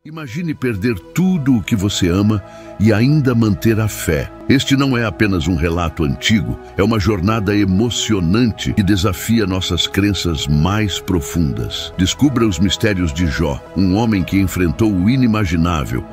Imagine perder tudo o que você ama e ainda manter a fé. Este não é apenas um relato antigo, é uma jornada emocionante que desafia nossas crenças mais profundas. Descubra os mistérios de Jó, um homem que enfrentou o inimaginável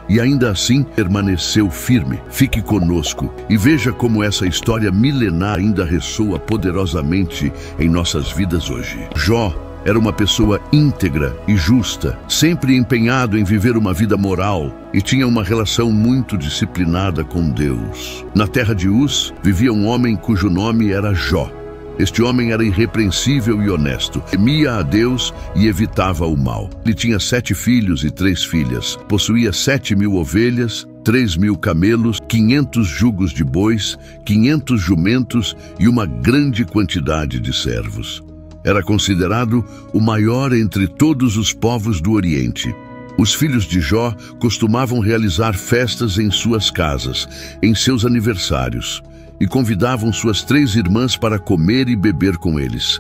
e ainda assim permaneceu firme. Fique conosco e veja como essa história milenar ainda ressoa poderosamente em nossas vidas hoje. Jó era uma pessoa íntegra e justa, sempre empenhado em viver uma vida moral e tinha uma relação muito disciplinada com Deus. Na terra de Uz vivia um homem cujo nome era Jó. Este homem era irrepreensível e honesto, temia a Deus e evitava o mal. Ele tinha 7 filhos e 3 filhas, possuía 7.000 ovelhas, 3.000 camelos, 500 jugos de bois, 500 jumentos e uma grande quantidade de servos. Era considerado o maior entre todos os povos do Oriente. Os filhos de Jó costumavam realizar festas em suas casas, em seus aniversários, e convidavam suas 3 irmãs para comer e beber com eles.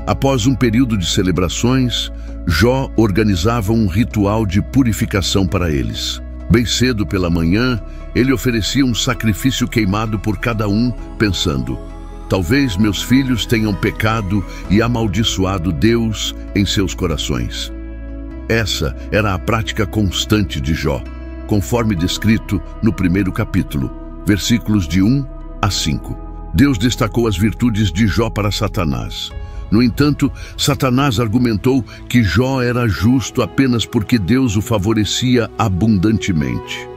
Após um período de celebrações, Jó organizava um ritual de purificação para eles. Bem cedo pela manhã, ele oferecia um sacrifício queimado por cada um, pensando: talvez meus filhos tenham pecado e amaldiçoado Deus em seus corações. Essa era a prática constante de Jó, conforme descrito no primeiro capítulo, versículos de 1 a 5. Deus destacou as virtudes de Jó para Satanás. No entanto, Satanás argumentou que Jó era justo apenas porque Deus o favorecia abundantemente.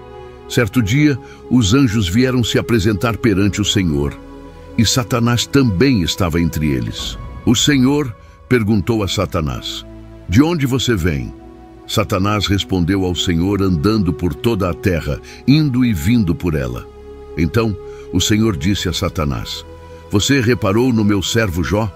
Certo dia, os anjos vieram se apresentar perante o Senhor, e Satanás também estava entre eles. O Senhor perguntou a Satanás: de onde você vem? Satanás respondeu ao Senhor andando por toda a terra, indo e vindo por ela. Então o Senhor disse a Satanás: você reparou no meu servo Jó?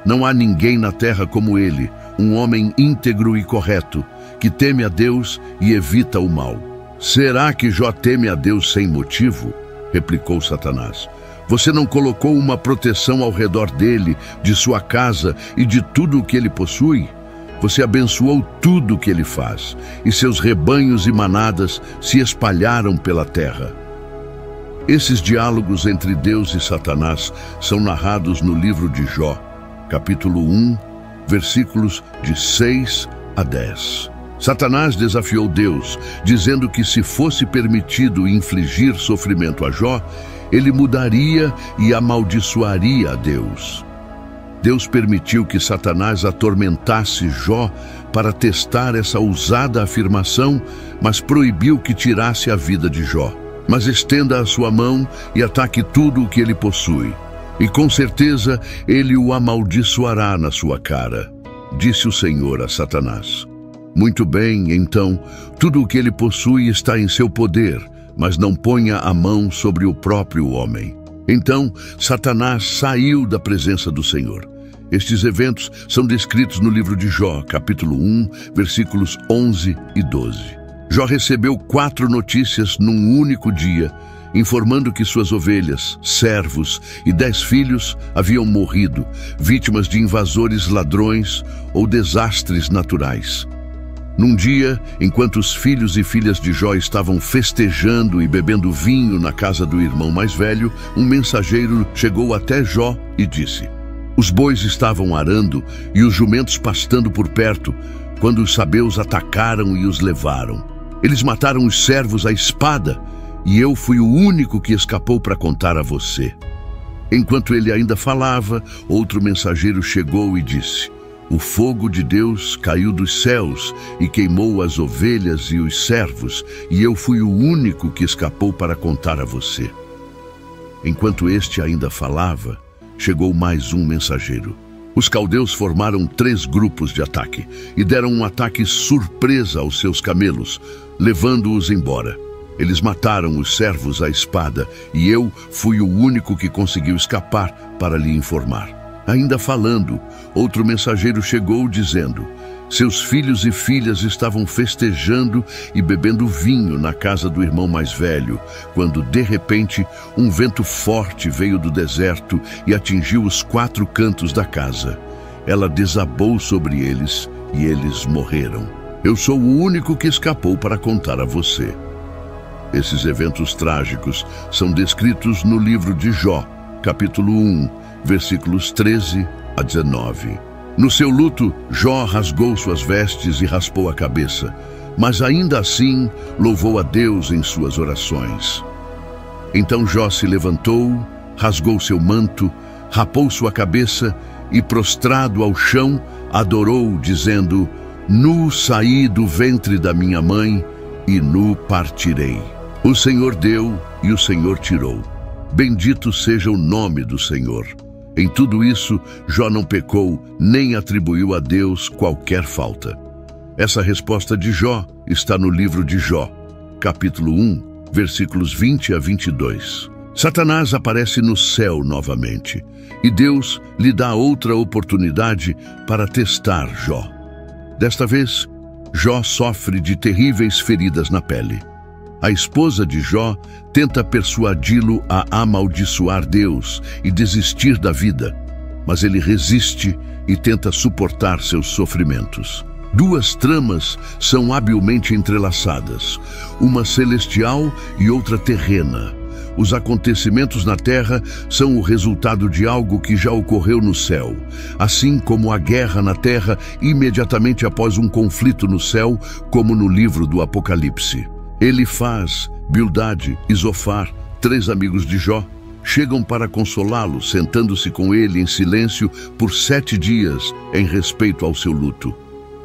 Não há ninguém na terra como ele, um homem íntegro e correto, que teme a Deus e evita o mal. Será que Jó teme a Deus sem motivo? Replicou Satanás. Você não colocou uma proteção ao redor dele, de sua casa e de tudo o que ele possui? Você abençoou tudo o que ele faz, e seus rebanhos e manadas se espalharam pela terra. Esses diálogos entre Deus e Satanás são narrados no livro de Jó, capítulo 1, versículos de 6 a 10. Satanás desafiou Deus, dizendo que se fosse permitido infligir sofrimento a Jó, ele mudaria e amaldiçoaria a Deus. Deus permitiu que Satanás atormentasse Jó para testar essa ousada afirmação, mas proibiu que tirasse a vida de Jó. Mas estenda a sua mão e ataque tudo o que ele possui, e com certeza ele o amaldiçoará na sua cara, disse o Senhor a Satanás. Muito bem, então, tudo o que ele possui está em seu poder, mas não ponha a mão sobre o próprio homem. Então, Satanás saiu da presença do Senhor. Estes eventos são descritos no livro de Jó, capítulo 1, versículos 11 e 12. Jó recebeu 4 notícias num único dia, informando que suas ovelhas, servos e 10 filhos haviam morrido, vítimas de invasores ladrões ou desastres naturais. Num dia, enquanto os filhos e filhas de Jó estavam festejando e bebendo vinho na casa do irmão mais velho, um mensageiro chegou até Jó e disse: os bois estavam arando e os jumentos pastando por perto, quando os sabeus atacaram e os levaram. Eles mataram os servos à espada, e eu fui o único que escapou para contar a você. Enquanto ele ainda falava, outro mensageiro chegou e disse: o fogo de Deus caiu dos céus e queimou as ovelhas e os servos, e eu fui o único que escapou para contar a você. Enquanto este ainda falava, chegou mais um mensageiro. Os caldeus formaram 3 grupos de ataque e deram um ataque surpresa aos seus camelos, levando-os embora. Eles mataram os servos à espada, e eu fui o único que conseguiu escapar para lhe informar. Ainda falando, outro mensageiro chegou dizendo: seus filhos e filhas estavam festejando e bebendo vinho na casa do irmão mais velho, quando, de repente, um vento forte veio do deserto e atingiu os 4 cantos da casa. Ela desabou sobre eles e eles morreram. Eu sou o único que escapou para contar a você. Esses eventos trágicos são descritos no livro de Jó, capítulo 1, versículos 13 a 19. No seu luto, Jó rasgou suas vestes e raspou a cabeça, mas ainda assim louvou a Deus em suas orações. Então Jó se levantou, rasgou seu manto, rapou sua cabeça e, prostrado ao chão, adorou, dizendo: Nu saí do ventre da minha mãe e nu partirei. O Senhor deu e o Senhor tirou. Bendito seja o nome do Senhor. Em tudo isso, Jó não pecou, nem atribuiu a Deus qualquer falta. Essa resposta de Jó está no livro de Jó, capítulo 1, versículos 20 a 22. Satanás aparece no céu novamente, e Deus lhe dá outra oportunidade para testar Jó. Desta vez, Jó sofre de terríveis feridas na pele. A esposa de Jó tenta persuadi-lo a amaldiçoar Deus e desistir da vida, mas ele resiste e tenta suportar seus sofrimentos. Duas tramas são habilmente entrelaçadas, uma celestial e outra terrena. Os acontecimentos na terra são o resultado de algo que já ocorreu no céu, assim como a guerra na terra imediatamente após um conflito no céu, como no livro do Apocalipse. Elifaz, Bildade e Zofar, 3 amigos de Jó, chegam para consolá-lo, sentando-se com ele em silêncio por 7 dias em respeito ao seu luto.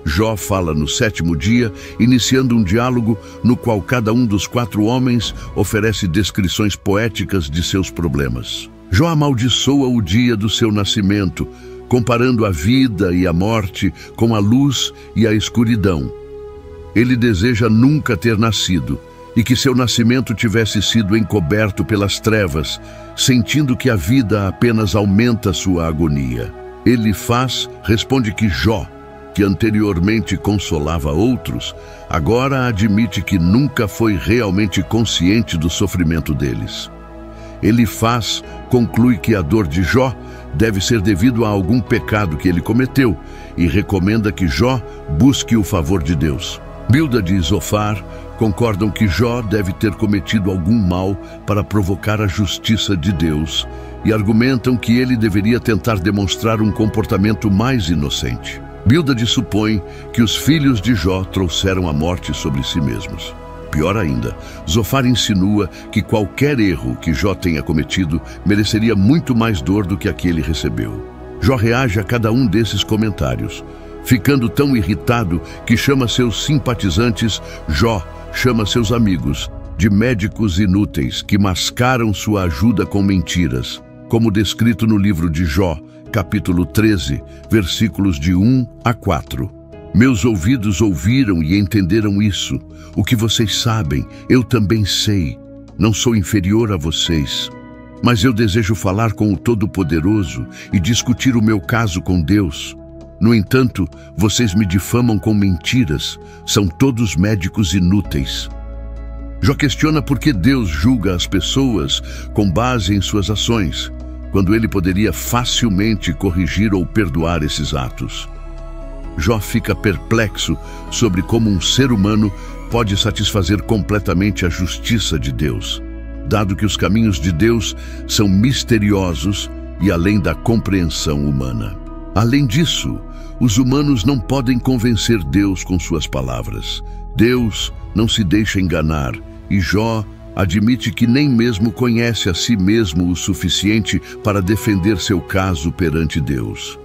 Jó fala no 7º dia, iniciando um diálogo no qual cada um dos 4 homens oferece descrições poéticas de seus problemas. Jó amaldiçoa o dia do seu nascimento, comparando a vida e a morte com a luz e a escuridão. Ele deseja nunca ter nascido e que seu nascimento tivesse sido encoberto pelas trevas, sentindo que a vida apenas aumenta sua agonia. Elifaz responde que Jó, que anteriormente consolava outros, agora admite que nunca foi realmente consciente do sofrimento deles. Elifaz conclui que a dor de Jó deve ser devido a algum pecado que ele cometeu e recomenda que Jó busque o favor de Deus. Bildade e Zofar concordam que Jó deve ter cometido algum mal para provocar a justiça de Deus e argumentam que ele deveria tentar demonstrar um comportamento mais inocente. Bildade supõe que os filhos de Jó trouxeram a morte sobre si mesmos. Pior ainda, Zofar insinua que qualquer erro que Jó tenha cometido mereceria muito mais dor do que a que ele recebeu. Jó reage a cada um desses comentários, ficando tão irritado que chama seus simpatizantes, Jó chama seus amigos, de médicos inúteis que mascaram sua ajuda com mentiras, como descrito no livro de Jó, capítulo 13, versículos de 1 a 4. Meus ouvidos ouviram e entenderam isso. O que vocês sabem, eu também sei. Não sou inferior a vocês. Mas eu desejo falar com o Todo-Poderoso e discutir o meu caso com Deus. No entanto, vocês me difamam com mentiras. São todos médicos inúteis. Jó questiona por que Deus julga as pessoas com base em suas ações, quando ele poderia facilmente corrigir ou perdoar esses atos. Jó fica perplexo sobre como um ser humano pode satisfazer completamente a justiça de Deus, dado que os caminhos de Deus são misteriosos e além da compreensão humana. Além disso, os humanos não podem convencer Deus com suas palavras. Deus não se deixa enganar e Jó admite que nem mesmo conhece a si mesmo o suficiente para defender seu caso perante Deus.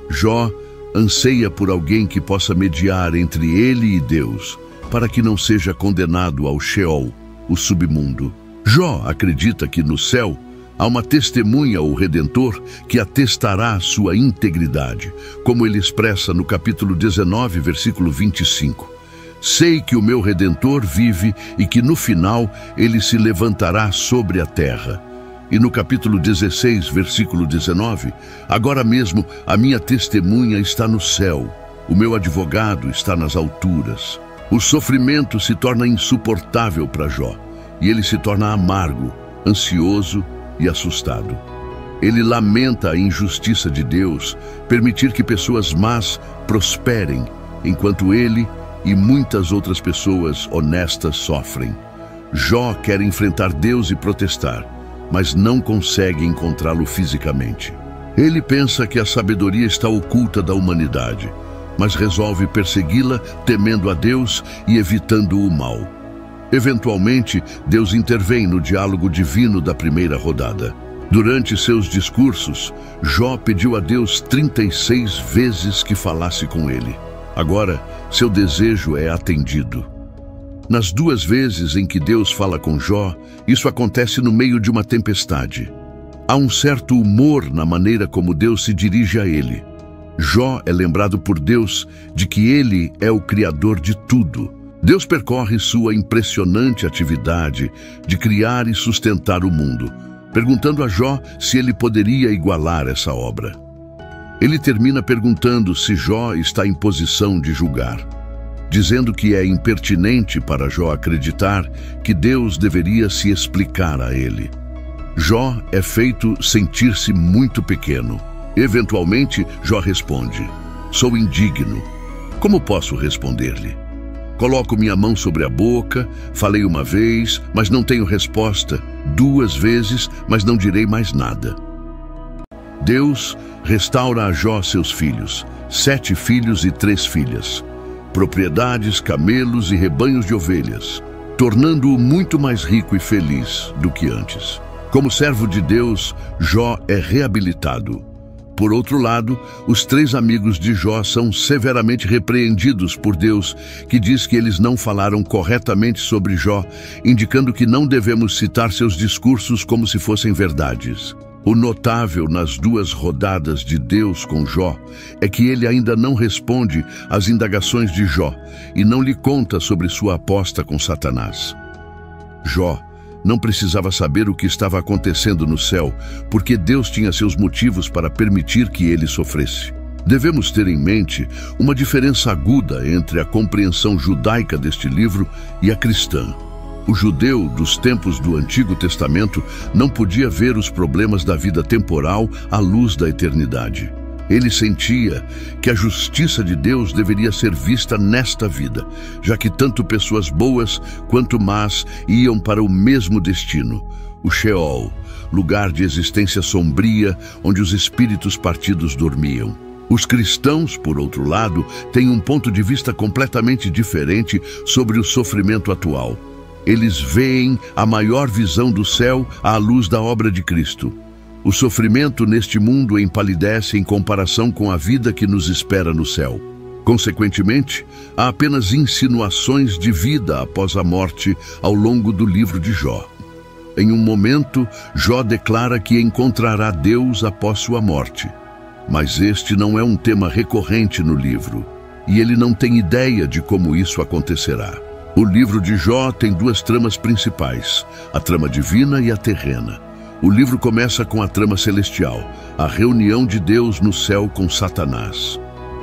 Jó anseia por alguém que possa mediar entre ele e Deus, para que não seja condenado ao Sheol, o submundo. Jó acredita que no céu há uma testemunha ou redentor que atestará sua integridade, como ele expressa no capítulo 19, versículo 25. Sei que o meu Redentor vive e que no final ele se levantará sobre a terra. E no capítulo 16, versículo 19, agora mesmo a minha testemunha está no céu, o meu advogado está nas alturas. O sofrimento se torna insuportável para Jó, e ele se torna amargo, ansioso e assustado. Ele lamenta a injustiça de Deus, permitir que pessoas más prosperem, enquanto ele e muitas outras pessoas honestas sofrem. Jó quer enfrentar Deus e protestar, mas não consegue encontrá-lo fisicamente. Ele pensa que a sabedoria está oculta da humanidade, mas resolve persegui-la temendo a Deus e evitando o mal. Eventualmente, Deus intervém no diálogo divino da primeira rodada. Durante seus discursos, Jó pediu a Deus 36 vezes que falasse com ele. Agora, seu desejo é atendido. Nas 2 vezes em que Deus fala com Jó, isso acontece no meio de uma tempestade. Há um certo humor na maneira como Deus se dirige a ele. Jó é lembrado por Deus de que ele é o Criador de tudo. Deus percorre sua impressionante atividade de criar e sustentar o mundo, perguntando a Jó se ele poderia igualar essa obra. Ele termina perguntando se Jó está em posição de julgar, dizendo que é impertinente para Jó acreditar que Deus deveria se explicar a ele. Jó é feito sentir-se muito pequeno. Eventualmente, Jó responde: "Sou indigno. Como posso responder-lhe? Coloco minha mão sobre a boca, falei uma vez, mas não tenho resposta, 2 vezes, mas não direi mais nada." Deus restaura a Jó seus filhos, 7 filhos e 3 filhas, propriedades, camelos e rebanhos de ovelhas, tornando-o muito mais rico e feliz do que antes. Como servo de Deus, Jó é reabilitado. Por outro lado, os 3 amigos de Jó são severamente repreendidos por Deus, que diz que eles não falaram corretamente sobre Jó, indicando que não devemos citar seus discursos como se fossem verdades. O notável nas 2 rodadas de Deus com Jó é que ele ainda não responde às indagações de Jó e não lhe conta sobre sua aposta com Satanás. Jó não precisava saber o que estava acontecendo no céu, porque Deus tinha seus motivos para permitir que ele sofresse. Devemos ter em mente uma diferença aguda entre a compreensão judaica deste livro e a cristã. O judeu dos tempos do Antigo Testamento não podia ver os problemas da vida temporal à luz da eternidade. Ele sentia que a justiça de Deus deveria ser vista nesta vida, já que tanto pessoas boas quanto más iam para o mesmo destino, o Sheol, lugar de existência sombria onde os espíritos partidos dormiam. Os cristãos, por outro lado, têm um ponto de vista completamente diferente sobre o sofrimento atual. Eles veem a maior visão do céu à luz da obra de Cristo. O sofrimento neste mundo empalidece em comparação com a vida que nos espera no céu. Consequentemente, há apenas insinuações de vida após a morte ao longo do livro de Jó. Em um momento, Jó declara que encontrará Deus após sua morte. Mas este não é um tema recorrente no livro, e ele não tem ideia de como isso acontecerá. O livro de Jó tem 2 tramas principais, a trama divina e a terrena. O livro começa com a trama celestial, a reunião de Deus no céu com Satanás.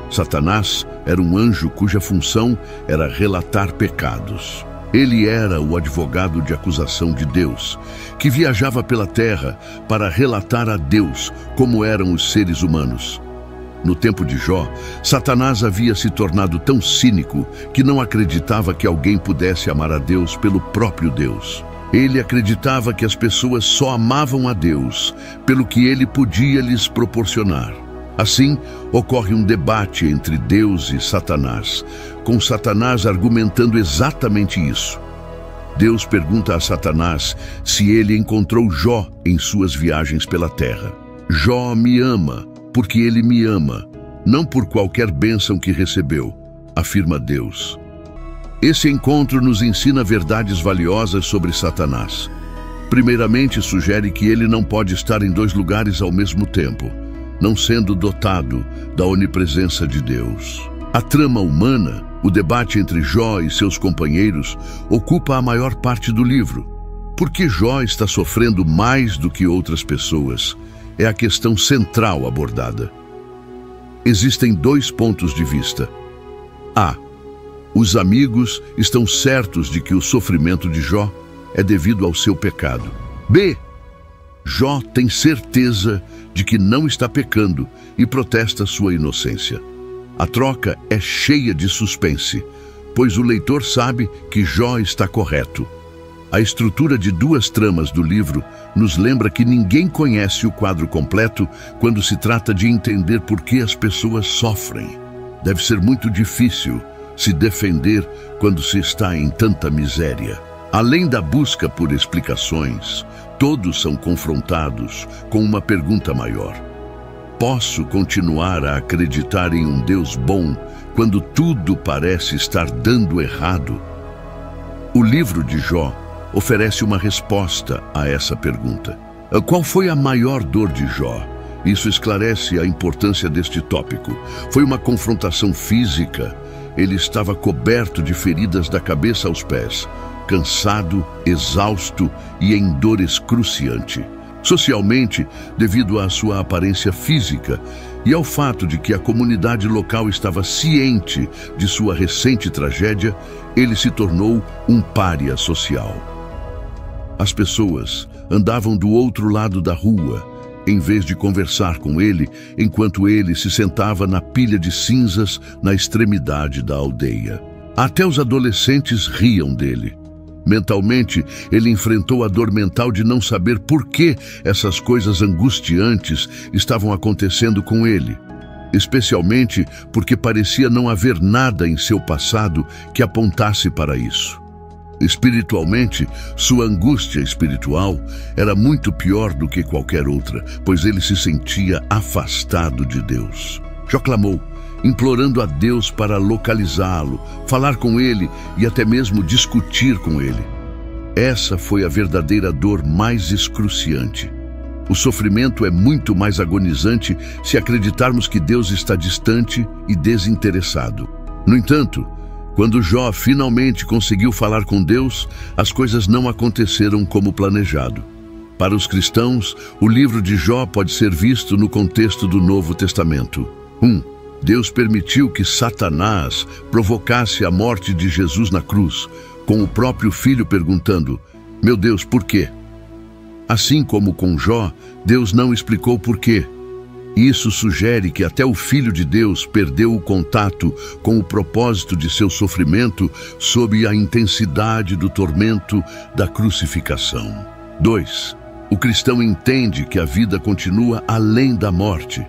Satanás era um anjo cuja função era relatar pecados. Ele era o advogado de acusação de Deus, que viajava pela terra para relatar a Deus como eram os seres humanos. No tempo de Jó, Satanás havia se tornado tão cínico que não acreditava que alguém pudesse amar a Deus pelo próprio Deus. Ele acreditava que as pessoas só amavam a Deus pelo que ele podia lhes proporcionar. Assim, ocorre um debate entre Deus e Satanás, com Satanás argumentando exatamente isso. Deus pergunta a Satanás se ele encontrou Jó em suas viagens pela terra. Jó me ama, porque ele me ama, não por qualquer bênção que recebeu, afirma Deus. Esse encontro nos ensina verdades valiosas sobre Satanás. Primeiramente, sugere que ele não pode estar em 2 lugares ao mesmo tempo, não sendo dotado da onipresença de Deus. A trama humana, o debate entre Jó e seus companheiros, ocupa a maior parte do livro. Por que Jó está sofrendo mais do que outras pessoas? É a questão central abordada. Existem 2 pontos de vista. A. Os amigos estão certos de que o sofrimento de Jó é devido ao seu pecado. B. Jó tem certeza de que não está pecando e protesta sua inocência. A troca é cheia de suspense, pois o leitor sabe que Jó está correto. A estrutura de duas tramas do livro nos lembra que ninguém conhece o quadro completo quando se trata de entender por que as pessoas sofrem. Deve ser muito difícil se defender quando se está em tanta miséria. Além da busca por explicações, todos são confrontados com uma pergunta maior. Posso continuar a acreditar em um Deus bom quando tudo parece estar dando errado? O livro de Jó oferece uma resposta a essa pergunta. Qual foi a maior dor de Jó? Isso esclarece a importância deste tópico. Foi uma confrontação física. Ele estava coberto de feridas da cabeça aos pés, cansado, exausto e em dor excruciante. Socialmente, devido à sua aparência física e ao fato de que a comunidade local estava ciente de sua recente tragédia, ele se tornou um pária social. As pessoas andavam do outro lado da rua, em vez de conversar com ele, enquanto ele se sentava na pilha de cinzas na extremidade da aldeia. Até os adolescentes riam dele. Mentalmente, ele enfrentou a dor mental de não saber por que essas coisas angustiantes estavam acontecendo com ele, especialmente porque parecia não haver nada em seu passado que apontasse para isso. Espiritualmente, sua angústia espiritual era muito pior do que qualquer outra, pois ele se sentia afastado de Deus. Jó clamou, implorando a Deus para localizá-lo, falar com ele e até mesmo discutir com ele. Essa foi a verdadeira dor mais excruciante. O sofrimento é muito mais agonizante se acreditarmos que Deus está distante e desinteressado. No entanto, quando Jó finalmente conseguiu falar com Deus, as coisas não aconteceram como planejado. Para os cristãos, o livro de Jó pode ser visto no contexto do Novo Testamento. 1. Deus permitiu que Satanás provocasse a morte de Jesus na cruz, com o próprio filho perguntando, "Meu Deus, por quê?" Assim como com Jó, Deus não explicou por quê. Isso sugere que até o Filho de Deus perdeu o contato com o propósito de seu sofrimento sob a intensidade do tormento da crucificação. 2. O cristão entende que a vida continua além da morte.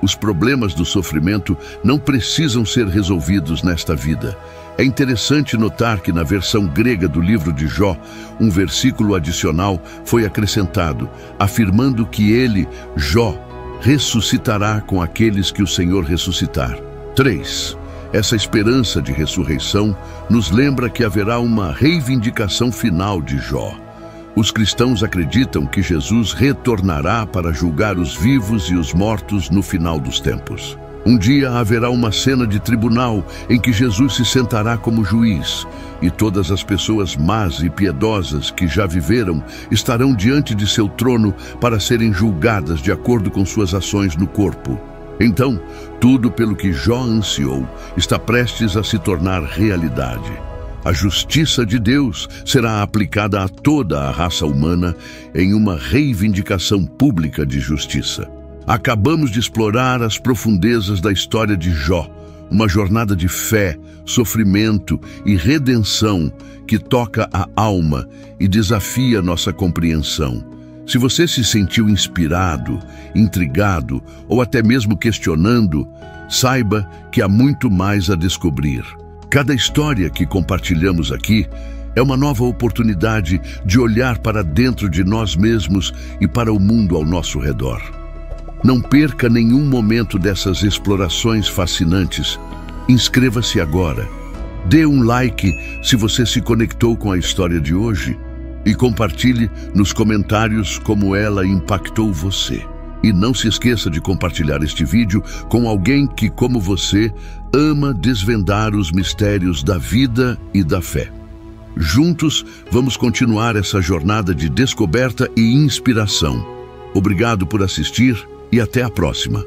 Os problemas do sofrimento não precisam ser resolvidos nesta vida. É interessante notar que na versão grega do livro de Jó, um versículo adicional foi acrescentado, afirmando que ele, Jó, ressuscitará com aqueles que o Senhor ressuscitar. 3. Essa esperança de ressurreição nos lembra que haverá uma reivindicação final de Jó. Os cristãos acreditam que Jesus retornará para julgar os vivos e os mortos no final dos tempos. Um dia haverá uma cena de tribunal em que Jesus se sentará como juiz, e todas as pessoas más e piedosas que já viveram estarão diante de seu trono para serem julgadas de acordo com suas ações no corpo. Então, tudo pelo que Jó ansiou está prestes a se tornar realidade. A justiça de Deus será aplicada a toda a raça humana em uma reivindicação pública de justiça. Acabamos de explorar as profundezas da história de Jó, uma jornada de fé, sofrimento e redenção que toca a alma e desafia nossa compreensão. Se você se sentiu inspirado, intrigado ou até mesmo questionando, saiba que há muito mais a descobrir. Cada história que compartilhamos aqui é uma nova oportunidade de olhar para dentro de nós mesmos e para o mundo ao nosso redor. Não perca nenhum momento dessas explorações fascinantes. Inscreva-se agora. Dê um like se você se conectou com a história de hoje e compartilhe nos comentários como ela impactou você. E não se esqueça de compartilhar este vídeo com alguém que, como você, ama desvendar os mistérios da vida e da fé. Juntos, vamos continuar essa jornada de descoberta e inspiração. Obrigado por assistir e até a próxima.